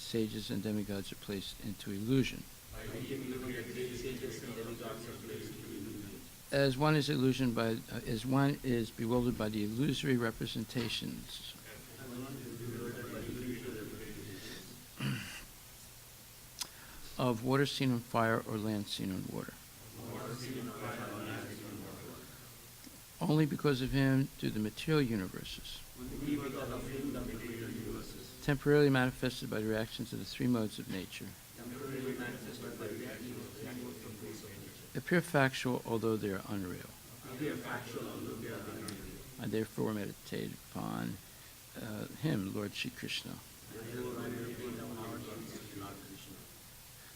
sages and demigods are placed into illusion. As one is bewildered by the illusory representations of water seen on fire or land seen on water. Only because of him do the material universes, temporarily manifested by the reactions of the three modes of nature, appear factual although they are unreal. I therefore meditate upon him, Lord Shri Krishna,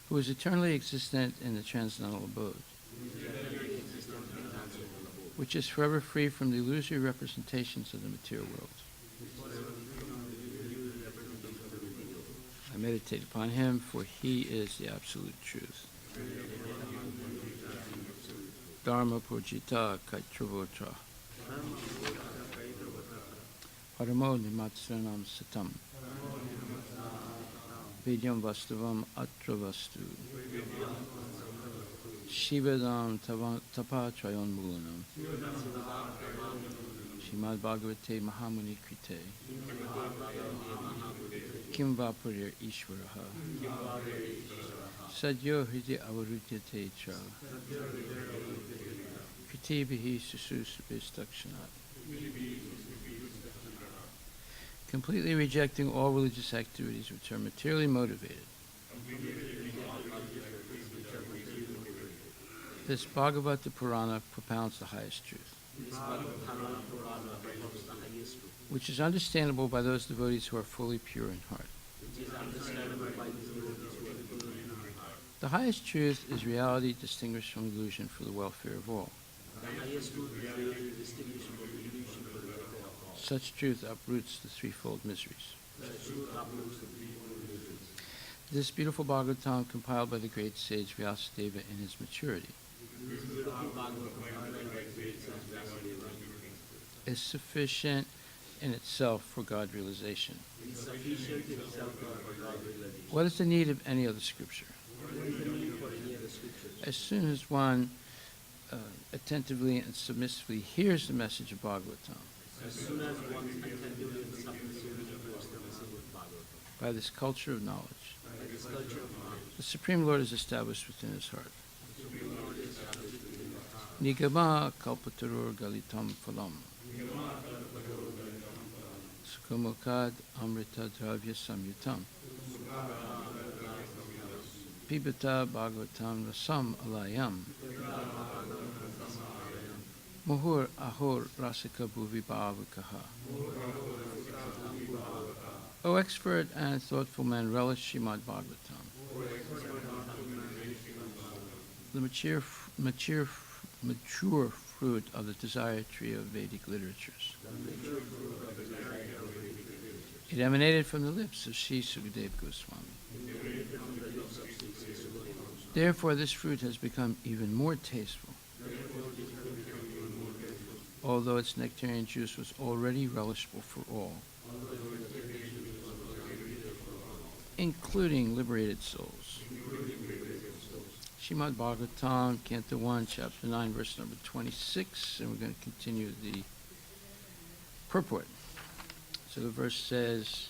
who is eternally existent in the transcendental abode, which is forever free from the illusory representations of the material world. I meditate upon him, for he is the absolute truth. Dharma Pujita Kaitravota Paramo Nimatsranam Satam Vidyam Vastavam Atra Vastu Shivadam Tapa Trayon Mulanam Srimad Bhagavate Mahamuni Krite Kim Vapurir Ishvaraha Sadyo Hridi Avarudyate Cha Kriti Bihi Sususubhistakshanat. Completely rejecting all religious activities which are materially motivated. This Bhagavata Purana propounds the highest truth, which is understandable by those devotees who are fully pure in heart. The highest truth is reality distinguished from illusion for the welfare of all. Such truth uproots the threefold miseries. This beautiful Bhagavatam, compiled by the great sage Vyasadeva in his maturity, is sufficient in itself for God realization. What is the need of any other scripture? As soon as one attentively and submissively hears the message of Bhagavatam, by this culture of knowledge, the Supreme Lord is established within his heart. Nigama kalpatarur galitam phalam sukamukad amrita dravya samyutam pibata bhagavatam rasam alayam muhur ahur rasika bhuvi bhavakaha. O expert and thoughtful man, relish Srimad Bhagavatam, the mature fruit of the desire tree of Vedic literatures. It emanated from the lips of Sri Sukadeva Goswami. Therefore, this fruit has become even more tasteful, although its nectarian juice was already relishable for all, including liberated souls. Srimad Bhagavatam, Canto 1, Chapter 9, verse number 26, and we're going to continue the purport. So the verse says,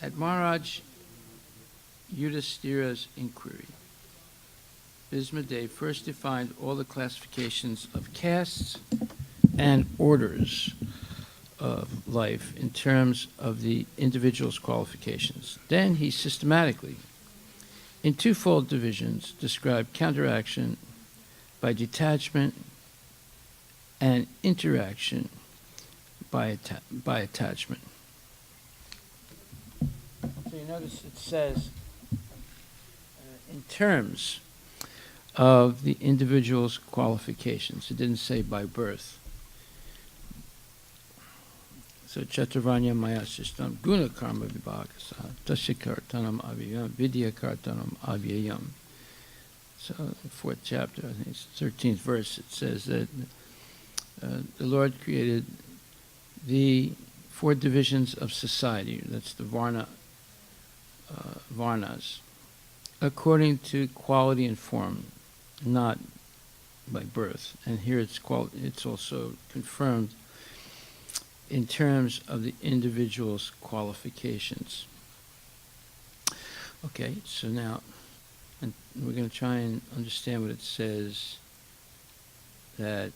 at Maharaj Yudhishthira's inquiry, Bhismadev first defined all the classifications of castes and orders of life in terms of the individual's qualifications. Then he systematically, in twofold divisions, described counteraction by detachment and interaction by attachment. So you notice it says, in terms of the individual's qualifications. It didn't say by birth. So Chaturvanya Maya Sistam Guna Karma Vibhagasa Tashikartanam Avyayam Vidya Kartanam Avyayam. So in the 4th chapter, I think it's 13th verse, it says that the Lord created the 4 divisions of society. That's the Varna varnas according to quality and form, not by birth. And here it's also confirmed in terms of the individual's qualifications. Okay, so now and we're going to try and understand what it says that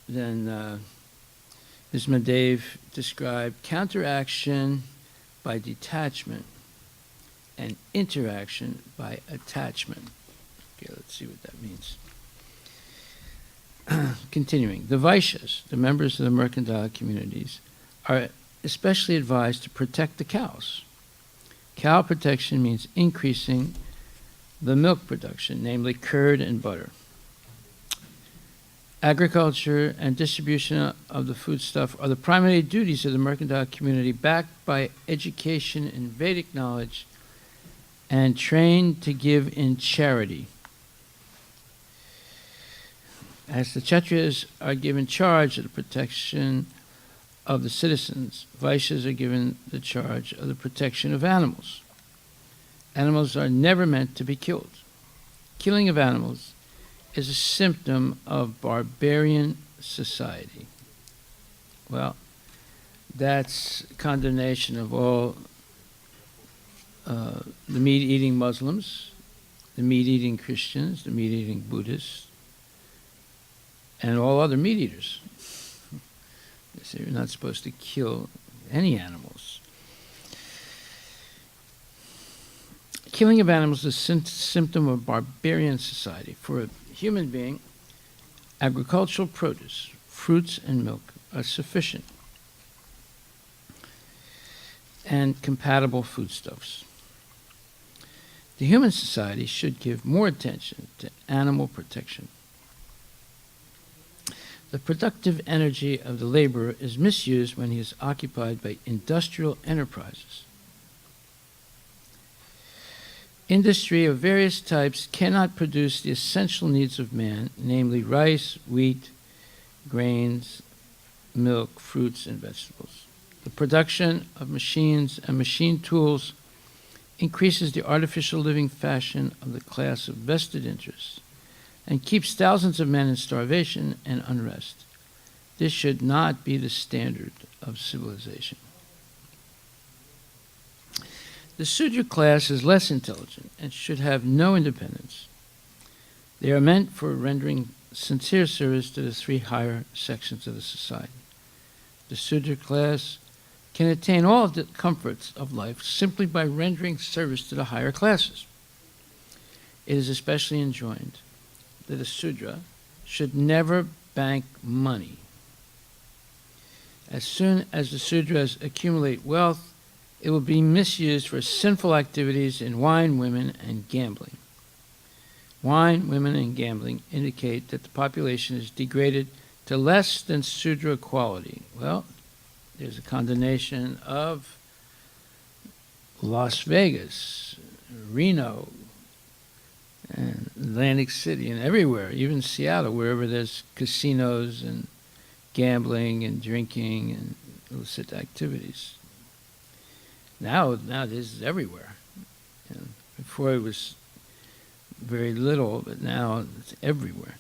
then Ismadev described counteraction by detachment and interaction by attachment. Okay, let's see what that means. Continuing, the Vaishyas, the members of the mercantile communities, are especially advised to protect the cows. Cow protection means increasing the milk production, namely curd and butter. Agriculture and distribution of the foodstuff are the primary duties of the mercantile community, backed by education in Vedic knowledge and trained to give in charity. As the Kshatriyas are given charge of the protection of the citizens, Vaishyas are given the charge of the protection of animals. Animals are never meant to be killed. Killing of animals is a symptom of barbarian society. Well, that's condemnation of all the meat-eating Muslims, the meat-eating Christians, the meat-eating Buddhists, and all other meat eaters. They say you're not supposed to kill any animals. Killing of animals is a symptom of barbarian society. For a human being, agricultural produce, fruits and milk are sufficient, and compatible foodstuffs. The human society should give more attention to animal protection. The productive energy of the laborer is misused when he is occupied by industrial enterprises. Industry of various types cannot produce the essential needs of man, namely rice, wheat, grains, milk, fruits, and vegetables. The production of machines and machine tools increases the artificial living fashion of the class of vested interests and keeps thousands of men in starvation and unrest. This should not be the standard of civilization. The Sudra class is less intelligent and should have no independence. They are meant for rendering sincere service to the three higher sections of the society. The Sudra class can attain all the comforts of life simply by rendering service to the higher classes. It is especially enjoined that a Sudra should never bank money. As soon as the Sudras accumulate wealth, it will be misused for sinful activities in wine, women, and gambling. Wine, women, and gambling indicate that the population is degraded to less than Sudra quality. Well, there's a condemnation of Las Vegas, Reno, and Atlantic City, and everywhere, even Seattle, wherever there's casinos and gambling and drinking and illicit activities. Now this is everywhere. Before it was very little, but now it's everywhere.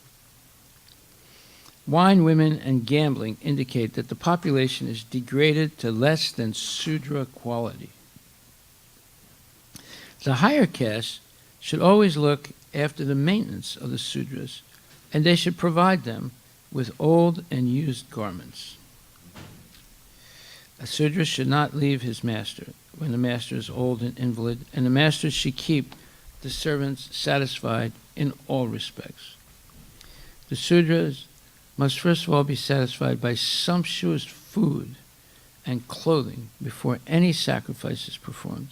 Wine, women, and gambling indicate that the population is degraded to less than Sudra quality. The higher caste should always look after the maintenance of the Sudras, and they should provide them with old and used garments. A Sudra should not leave his master when the master is old and invalid, and the master should keep the servants satisfied in all respects. The Sudras must first of all be satisfied by sumptuous food and clothing before any sacrifice is performed.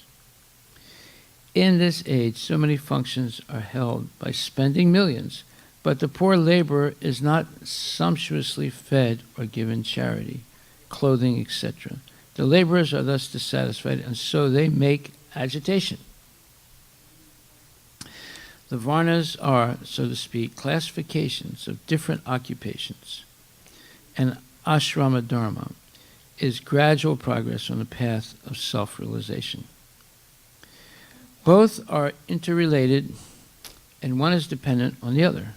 In this age, so many functions are held by spending millions, but the poor laborer is not sumptuously fed or given charity, clothing, etc. The laborers are thus dissatisfied, and so they make agitation. The varnas are, so to speak, classifications of different occupations, and ashrama dharma is gradual progress on the path of self-realization. Both are interrelated, and one is dependent on the other.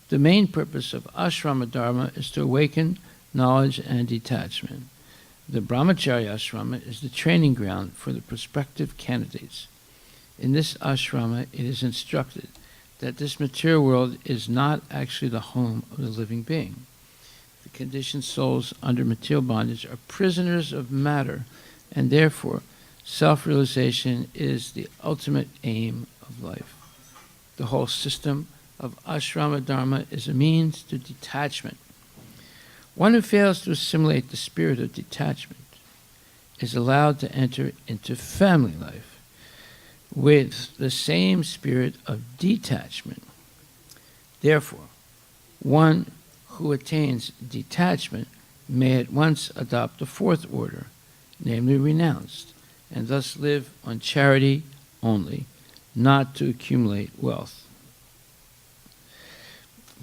The main purpose of ashrama dharma is to awaken knowledge and detachment. The brahmacharya ashrama is the training ground for the prospective candidates. In this ashrama, it is instructed that this material world is not actually the home of the living being. The conditioned souls under material bondage are prisoners of matter, and therefore self-realization is the ultimate aim of life. The whole system of ashrama dharma is a means to detachment. One who fails to assimilate the spirit of detachment is allowed to enter into family life with the same spirit of detachment. Therefore, one who attains detachment may at once adopt the fourth order, namely renounced, and thus live on charity only, not to accumulate wealth,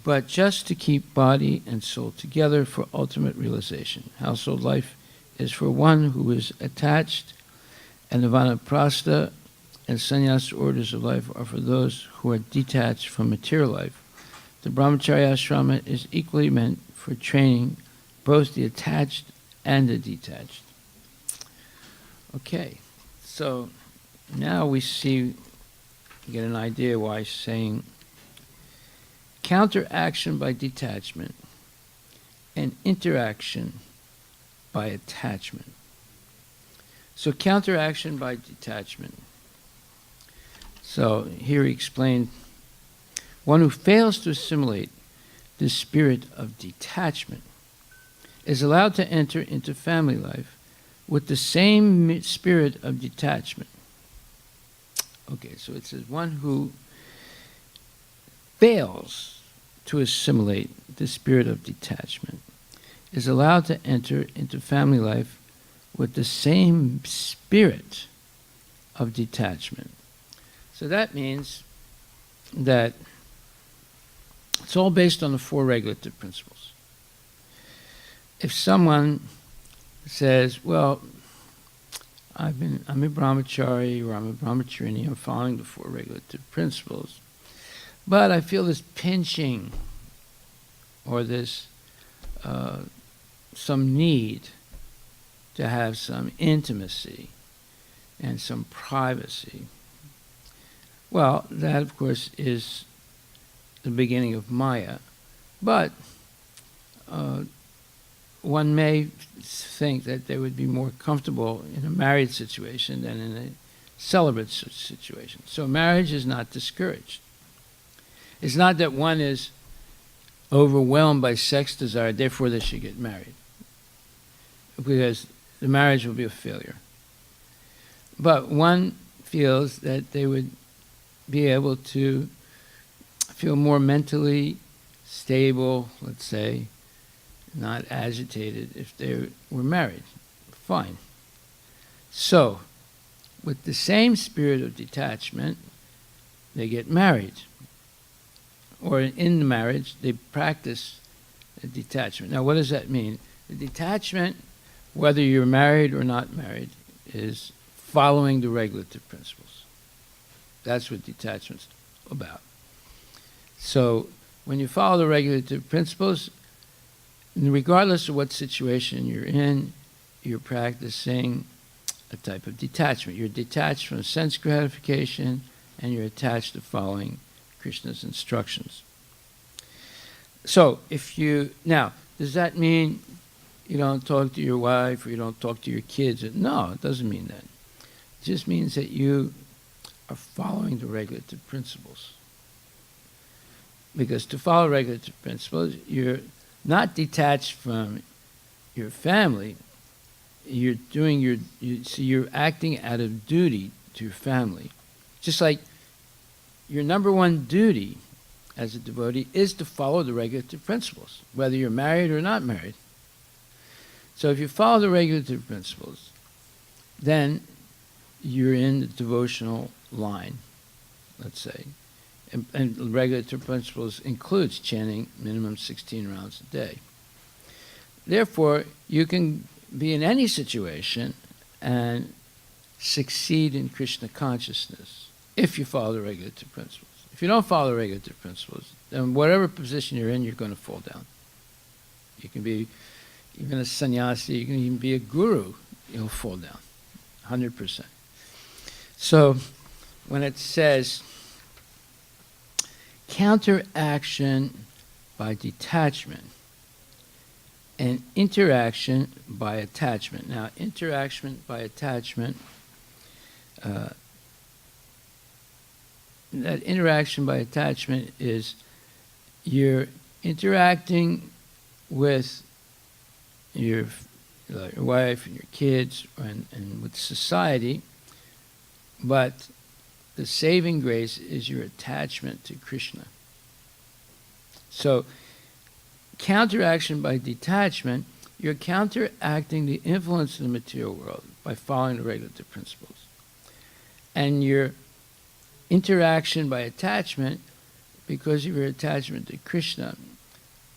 but just to keep body and soul together for ultimate realization. Household life is for one who is attached, and the vanaprastha and sannyasa orders of life are for those who are detached from material life. The brahmacharya ashrama is equally meant for training both the attached and the detached. Okay, so now we get an idea why he's saying counteraction by detachment and interaction by attachment. So counteraction by detachment. So here he explained, one who fails to assimilate the spirit of detachment is allowed to enter into family life with the same spirit of detachment. Okay, so it says one who fails to assimilate the spirit of detachment is allowed to enter into family life with the same spirit of detachment. So that means that it's all based on the four regulative principles. If someone says, well, I'm a brahmachari or I'm a brahmacharini, I'm following the four regulative principles, but I feel this pinching or this some need to have some intimacy and some privacy. Well, that of course is the beginning of Maya, but one may think that they would be more comfortable in a married situation than in a celibate situation. So marriage is not discouraged. It's not that one is overwhelmed by sex desire, therefore they should get married, because the marriage will be a failure. But one feels that they would be able to feel more mentally stable, let's say, not agitated if they were married. Fine. So, with the same spirit of detachment, they get married. Or in the marriage, they practice a detachment. Now, what does that mean? The detachment, whether you're married or not married, is following the regulative principles. That's what detachement's about. So, when you follow the regulative principles, regardless of what situation you're in, you're practicing a type of detachment. You're detached from sense gratification, and you're attached to following Krishna's instructions. So, now, does that mean you don't talk to your wife or you don't talk to your kids? No, it doesn't mean that. It just means that you are following the regulative principles. Because to follow regulative principles, you're not detached from your family. You're acting out of duty to your family. Just like your number one duty as a devotee is to follow the regulative principles, whether you're married or not married. So if you follow the regulative principles, then you're in the devotional line, let's say. And the regulative principles includes chanting minimum 16 rounds a day. Therefore, you can be in any situation and succeed in Krishna consciousness. if you follow the regulative principles. If you don't follow the regulative principles, then whatever position you're in, you're going to fall down. You can be even a sannyasi, you can even be a guru, you'll fall down, 100%. So when it says counteraction by detachment and interaction by attachment. Now, interaction by attachment, that interaction by attachment is you're interacting with your wife and your kids and with society, but the saving grace is your attachment to Krishna. So, counteraction by detachment, you're counteracting the influence of the material world by following the regulative principles. And your interaction by attachment, because of your attachment to Krishna,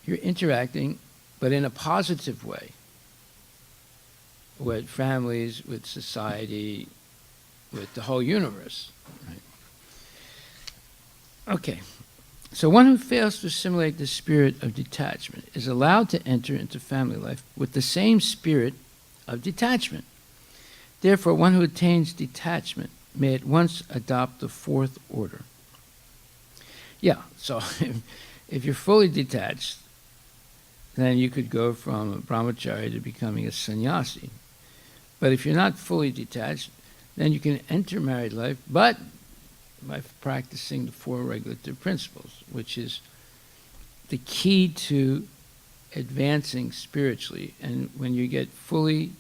you're interacting, but in a positive way, with families, with society, with the whole universe. Right? Okay. So one who fails to assimilate the spirit of detachment is allowed to enter into family life with the same spirit of detachment. Therefore, one who attains detachment may at once adopt the fourth order. Yeah, so if you're fully detached, then you could go from a brahmachari to becoming a sannyasi. But if you're not fully detached, then you can enter married life, but by practicing the four regulative principles, which is the key to advancing spiritually. And when you get fully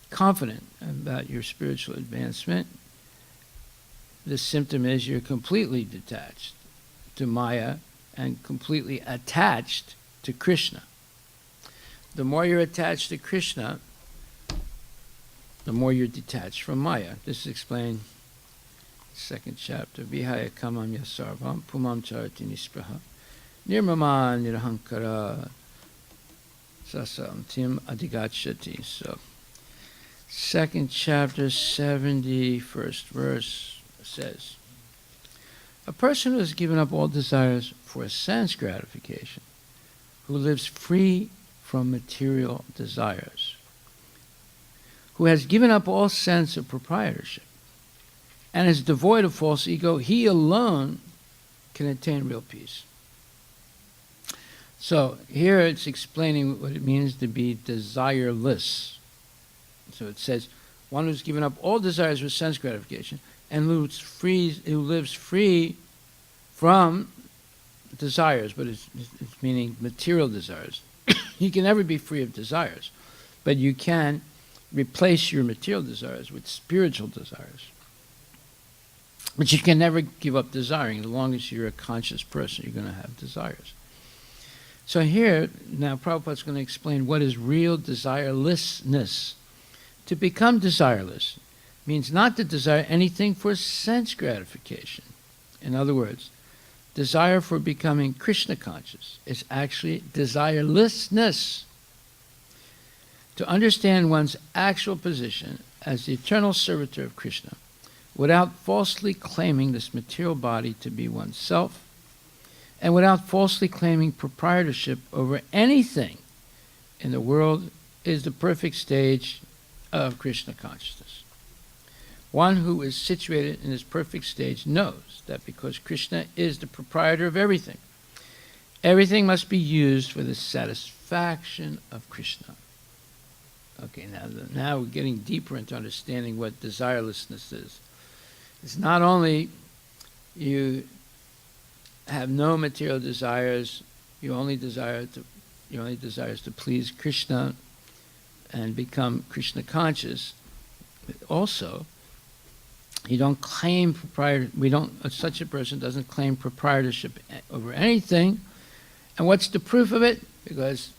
confident about your spiritual advancement, the symptom is you're completely detached to Maya and completely attached to Krishna. The more you're attached to Krishna, the more you're detached from Maya. This is explained second chapter, Vihaya kamam yasarvam pumam charati nispraha nirmama nirahankara sasam tim adigachati. So, second chapter, 71st verse says, a person who has given up all desires for sense gratification, who lives free from material desires, who has given up all sense of proprietorship, and is devoid of false ego, he alone can attain real peace. So here it's explaining what it means to be desireless. So it says, one who's given up all desires for sense gratification and who lives free from desires, but it's meaning material desires. You can never be free of desires, but you can replace your material desires with spiritual desires. But you can never give up desiring. As long as you're a conscious person, you're going to have desires. So here, now Prabhupada's going to explain what is real desirelessness. To become desireless means not to desire anything for sense gratification. In other words, desire for becoming Krishna conscious is actually desirelessness. To understand one's actual position as the eternal servitor of Krishna, without falsely claiming this material body to be oneself, and without falsely claiming proprietorship over anything in the world, is the perfect stage of Krishna consciousness. One who is situated in this perfect stage knows that because Krishna is the proprietor of everything, everything must be used for the satisfaction of Krishna. Okay, now we're getting deeper into understanding what desirelessness is. It's not only you have no material desires, your only desire is to please Krishna and become Krishna conscious. But also, you don't claim such a person doesn't claim proprietorship over anything. And what's the proof of it? Because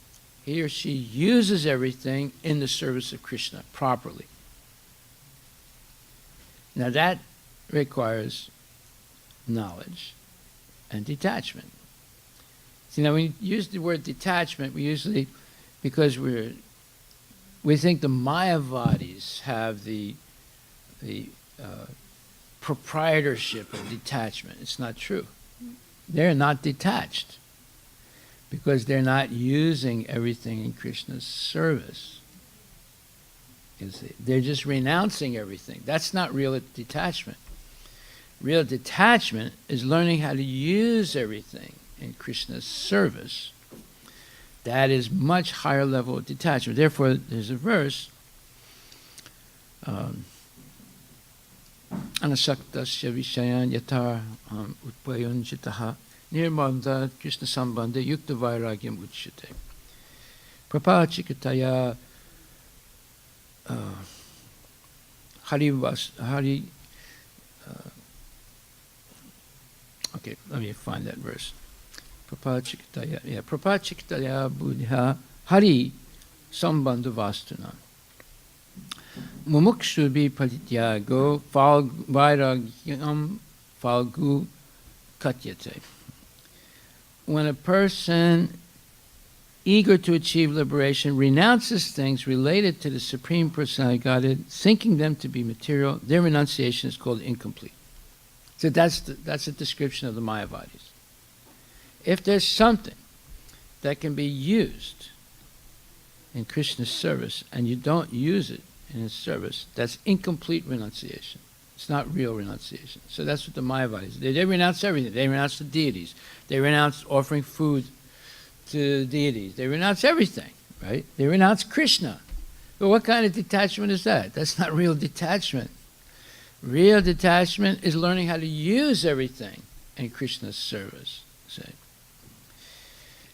he or she uses everything in the service of Krishna properly. Now that requires knowledge and detachment. See, now when you use the word detachment, we usually, because we think the Mayavadis have the proprietorship and detachment. It's not true. They're not detached because they're not using everything in Krishna's service. You see, they're just renouncing everything. That's not real detachment. Real detachment is learning how to use everything in Krishna's service. That is much higher level of detachment. Therefore, there's a verse, Anasaktasya Vishayan Yatar Utpayunjitaha Nirmanda Krishna Sambandha Yukta Vairagyam Uchyate. Prapachikataya Hari. Okay, let me find that verse. Prapachikataya Buddha Hari Sambandha Vastuna. Mumukshubi Patityago Vairagyam Falgu Katyate. When a person eager to achieve liberation renounces things related to the Supreme Personality of Godhead, thinking them to be material, their renunciation is called incomplete. So that's a description of the Mayavadis. If there's something that can be used in Krishna's service and you don't use it in his service, that's incomplete renunciation. It's not real renunciation. So that's what the Mayavadis do. They renounce everything. They renounce the deities. They renounce offering food to deities. They renounce everything, right? They renounce Krishna. But what kind of detachment is that? That's not real detachment. Real detachment is learning how to use everything in Krishna's service. Say.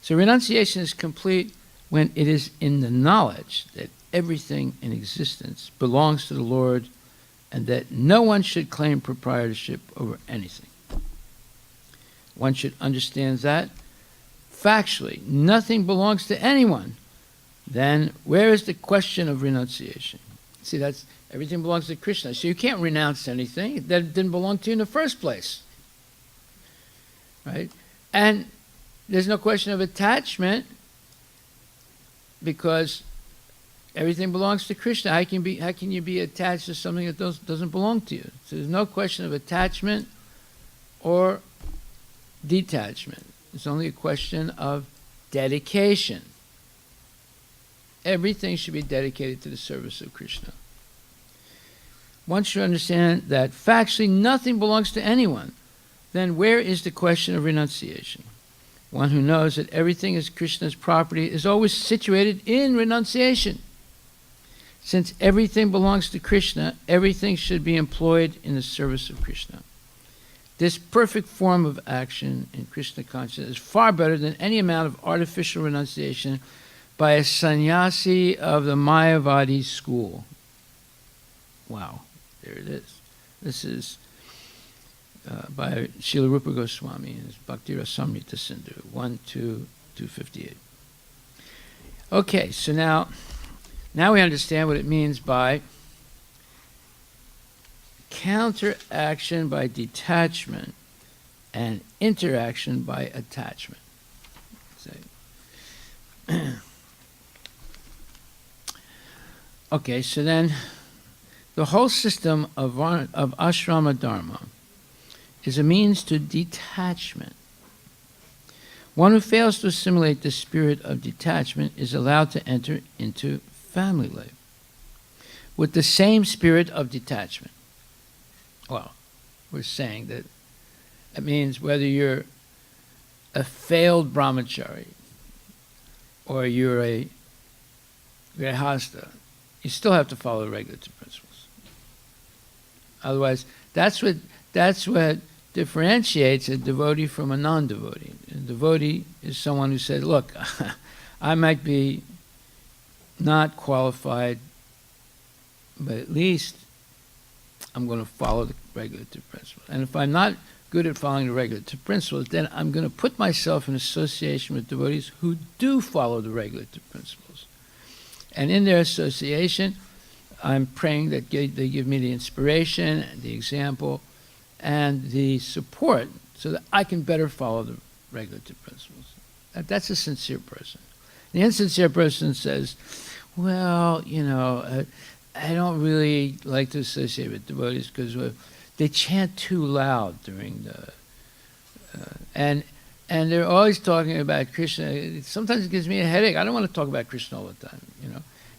So renunciation is complete when it is in the knowledge that everything in existence belongs to the Lord and that no one should claim proprietorship over anything. One should understand that factually nothing belongs to anyone. Then where is the question of renunciation? See, that's everything belongs to Krishna. So you can't renounce anything that didn't belong to you in the first place. Right? And there's no question of attachment because everything belongs to Krishna. How can you be attached to something that doesn't belong to you? So there's no question of attachment or detachment. It's only a question of dedication. Everything should be dedicated to the service of Krishna. Once you understand that factually nothing belongs to anyone, then where is the question of renunciation? One who knows that everything is Krishna's property is always situated in renunciation. Since everything belongs to Krishna, everything should be employed in the service of Krishna. This perfect form of action in Krishna consciousness is far better than any amount of artificial renunciation by a sannyasi of the Mayavadi school. Wow, there it is. This is by Srila Rupa Goswami in his Bhakti Rasamrita Sindhu, 1-258. Okay, so now we understand what it means by counteraction by detachment and interaction by attachment. Okay, so then the whole system of ashrama dharma is a means to detachment. One who fails to assimilate the spirit of detachment is allowed to enter into family life with the same spirit of detachment. Well, we're saying that it means whether you're a failed brahmachari or you're a grihastha, you still have to follow the regulative principles. Otherwise, that's what differentiates a devotee from a non-devotee. A devotee is someone who said, look, I might be not qualified, but at least I'm going to follow the regulative principles. And if I'm not good at following the regulative principles, then I'm going to put myself in association with devotees who do follow the regulative principles. And in their association, I'm praying that they give me the inspiration, the example, and the support so that I can better follow the regulative principles. That's a sincere person. The insincere person says, well, I don't really like to associate with devotees because they chant too loud during the and they're always talking about Krishna. Sometimes it gives me a headache. I don't want to talk about Krishna all the time,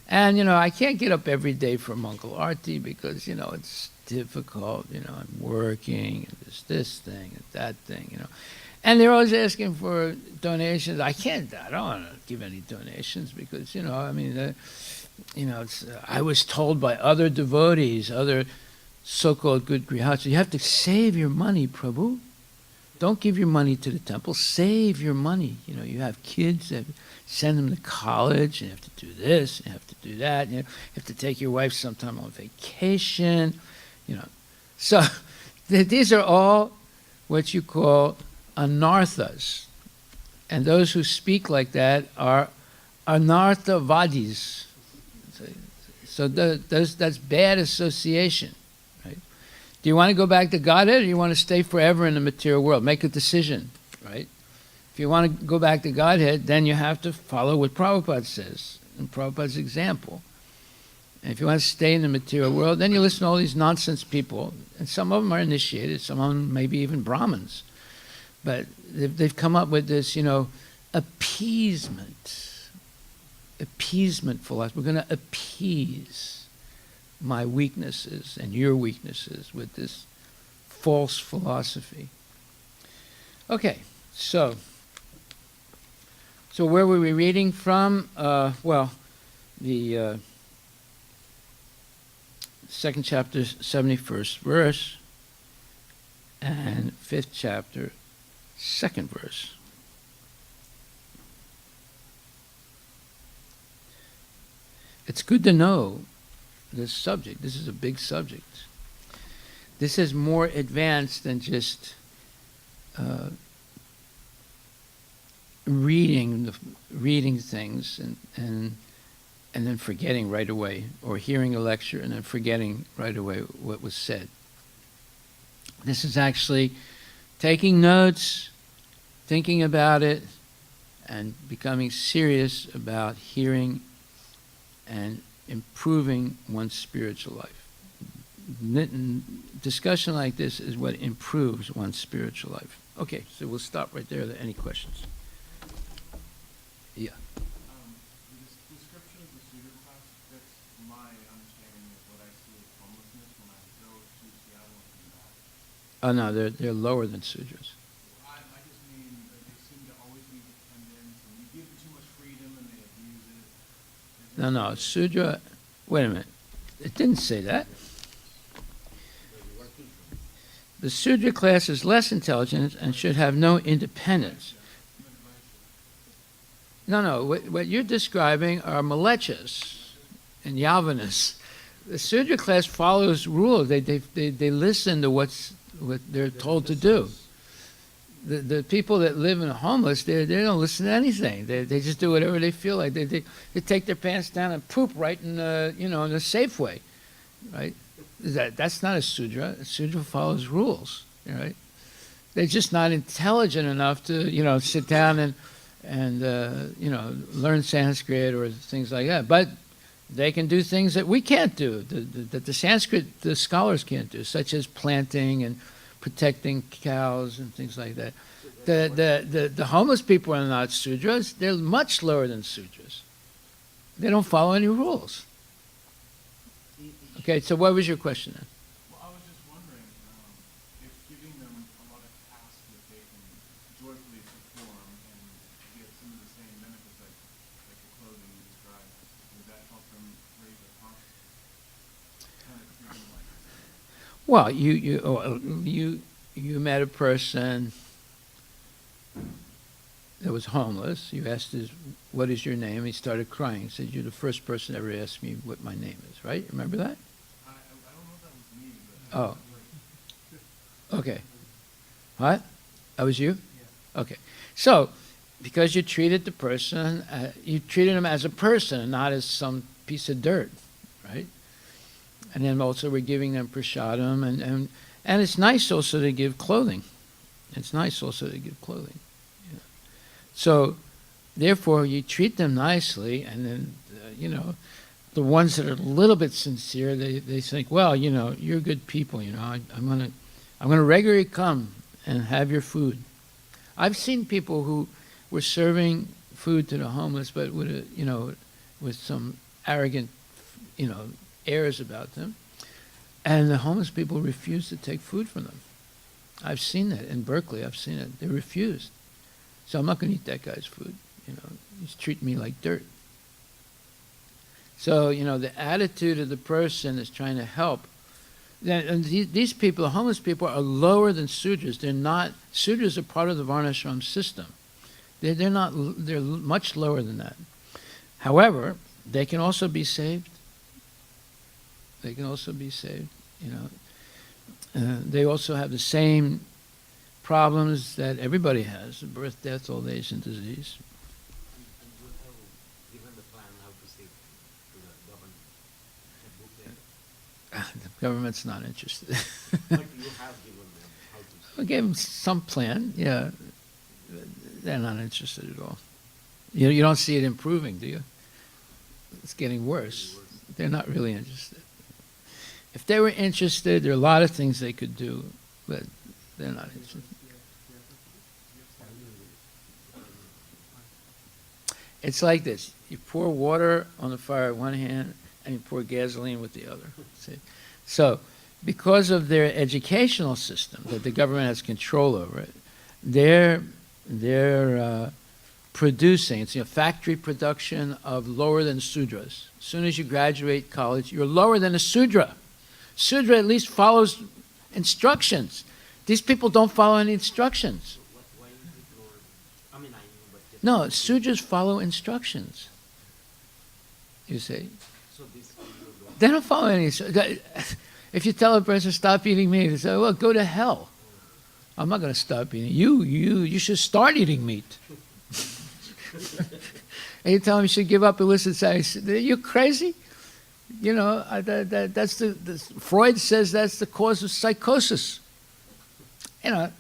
And I can't get up every day for Mangal Arati because it's difficult. I'm working and there's this thing and that thing. And they're always asking for donations. I don't want to give any donations because I was told by other devotees, other so-called good grihastas, you have to save your money, Prabhu. Don't give your money to the temple. Save your money. You have kids, send them to college, and you have to do this, and you have to do that. You have to take your wife sometime on vacation. So these are all what you call anarthas. And those who speak like that are anarthavadis. So that's bad association. Do you want to go back to Godhead or do you want to stay forever in the material world? Make a decision, right? If you want to go back to Godhead, then you have to follow what Prabhupada says, and Prabhupada's example. And if you want to stay in the material world, then you listen to all these nonsense people, and some of them are initiated, some of them maybe even Brahmins. But they've come up with this, appeasement philosophy. We're going to appease my weaknesses and your weaknesses with this false philosophy. Okay, so where were we reading from? The second chapter, 71st verse, and 5th chapter, 2nd verse. It's good to know this subject. This is a big subject. This is more advanced than just reading things and then forgetting right away, or hearing a lecture and then forgetting right away what was said. This is actually taking notes, thinking about it, and becoming serious about hearing and improving one's spiritual life. Discussion like this is what improves one's spiritual life. Okay, so we'll stop right there. Are there any questions? Yeah. The description of the Sutra class fits my understanding of what I see as homelessness when I go to Seattle and come back. Oh no, they're lower than sudras. I just mean that they seem to always be dependent, and you give them too much freedom and they abuse it. No, sudra. Wait a minute. It didn't say that. The Sudra class is less intelligent and should have no independence. No. What you're describing are Malechas and Yavanas. The Sudra class follows rules. They listen to what they're told to do. The people that live in a homeless, they don't listen to anything. They just do whatever they feel like. They take their pants down and poop right in the in the Safeway, right? That's not a Sudra. A Sudra follows rules, right? They're just not intelligent enough to sit down and learn Sanskrit or things like that. But they can do things that we can't do, that the Sanskrit the scholars can't do, such as planting and protecting cows and things like that. The homeless people are not Sudras. They're much lower than Sudras. They don't follow any rules. Okay, so what was your question then? Well, I was just wondering if giving them a lot of tasks that they can joyfully perform and get some of the same benefits like the clothing you described, would that help them raise their consciousness? Kind of treat them like that. Well, you met a person that was homeless. You asked what is your name? He started crying. He said, you're the first person ever asked me what my name is, right? Remember that? I don't know if that was me, but... Oh. Okay. What? That was you? Yeah. Okay. So, because you treated the person, you treated him as a person and not as some piece of dirt, right? And then also we're giving them prasadam, and it's nice also to give clothing. It's nice also to give clothing. Yeah. So, therefore, you treat them nicely, and then, the ones that are a little bit sincere, they think, well, you're good people, I'm gonna regularly come and have your food. I've seen people who were serving food to the homeless, but with some arrogant, airs about them, and the homeless people refused to take food from them. I've seen that in Berkeley. I've seen it. They refused. So I'm not going to eat that guy's food. He's treating me like dirt. So, the attitude of the person is trying to help. And these people, the homeless people, are lower than Sudras. They're not, Sudras are part of the Varnashram system. They're not, they're much lower than that. However, they can also be saved. They can also be saved, they also have the same problems that everybody has: birth, death, old age, and disease. And you have given the plan how to save to the government. That book there. The government's not interested. But you have given them how to save. We gave them some plan, yeah. They're not interested at all. You don't see it improving, do you? It's getting worse. They're not really interested. If they were interested, there are a lot of things they could do, but they're not interested. It's like this. You pour water on the fire with one hand, and you pour gasoline with the other. See? So, because of their educational system, that the government has control over it, they're producing, it's factory production of lower than Sudras. As soon as you graduate college, you're lower than a Sudra. Sudra at least follows instructions. These people don't follow any instructions. Why is it lower? I mean, I know, but just No, Sudras follow instructions. You see? so this people don't. They don't follow any. If you tell a person stop eating meat, they say, "Well, go to hell." I'm not going to stop eating. You should start eating meat. And you tell them you should give up illicit sex. You're crazy. That's Freud says that's the cause of psychosis. And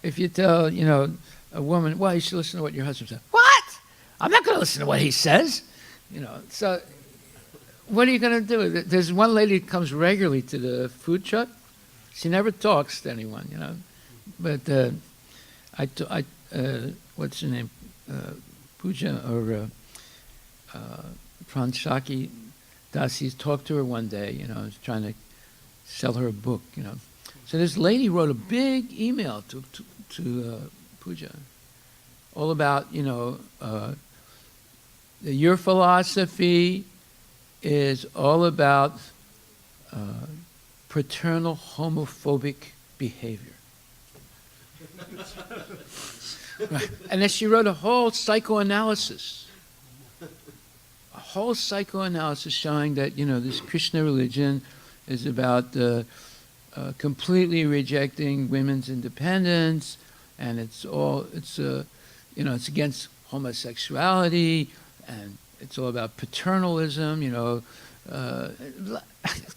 if you tell a woman, well, you should listen to what your husband says. What? I'm not going to listen to what he says. So what are you going to do? There's one lady who comes regularly to the food truck. She never talks to anyone, But what's her name? Puja or Pranshaki Dasi talked to her one day, trying to sell her a book, So this lady wrote a big email to Puja, all about, your philosophy is all about paternal homophobic behavior. Right. And then she wrote a whole psychoanalysis showing that, this Krishna religion is about completely rejecting women's independence, and it's against homosexuality, and it's all about paternalism,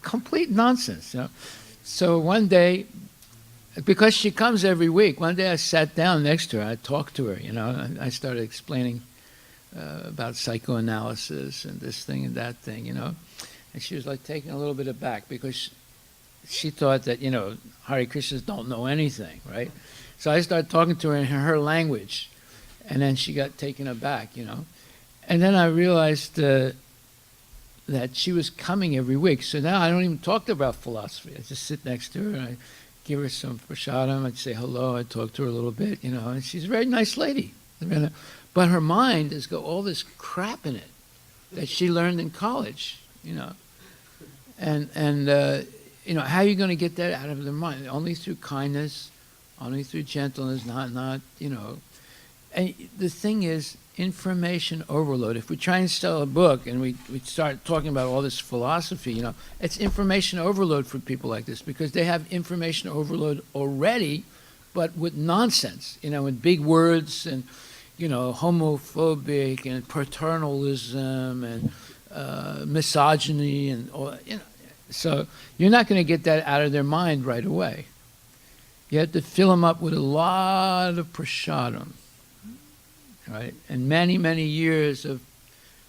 complete nonsense. So one day, because she comes every week, one day I sat down next to her, I talked to her, and I started explaining about psychoanalysis and this thing and that thing, and she was like taken a little bit aback because she thought that, Hare Krishnas don't know anything, right? So I started talking to her in her language, and then she got taken aback, And then I realized that she was coming every week. So now I don't even talk to her about philosophy. I just sit next to her and I give her some prasadam. I'd say hello. I'd talk to her a little bit, and she's a very nice lady. But her mind has got all this crap in it that she learned in college, And how are you going to get that out of their mind? Only through kindness, only through gentleness, not. And the thing is, information overload. If we try and sell a book and we start talking about all this philosophy, it's information overload for people like this because they have information overload already, but with nonsense, with big words and, homophobic and paternalism and misogyny and all, So you're not going to get that out of their mind right away. You have to fill them up with a lot of prasadam. Right? And many, many years of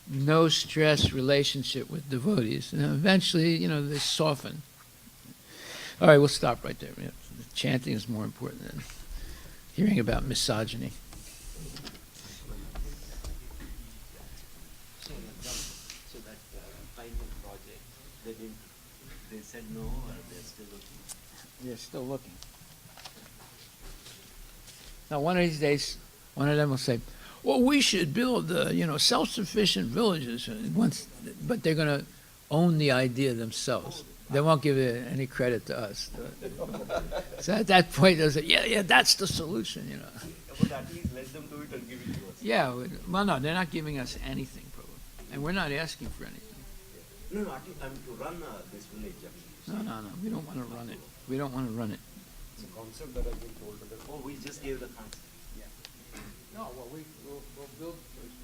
no stress relationship with devotees. And eventually, they soften. All right, we'll stop right there. The chanting is more important than hearing about misogyny. So that final project, they said no, or they're still looking? They're still looking. Now, one of these days, one of them will say, well, we should build, self-sufficient villages. But they're going to own the idea themselves. They won't give any credit to us. So at that point, they'll say, yeah, that's the solution, But at least let them do it and give it to us. Yeah, well, no, they're not giving us anything, Prabhu. And we're not asking for anything. No, at least to run this village. No, we don't want to run it. We don't want to run it. It's a concept that has been told to them. Oh, we just gave the concept. No, well, we'll build first.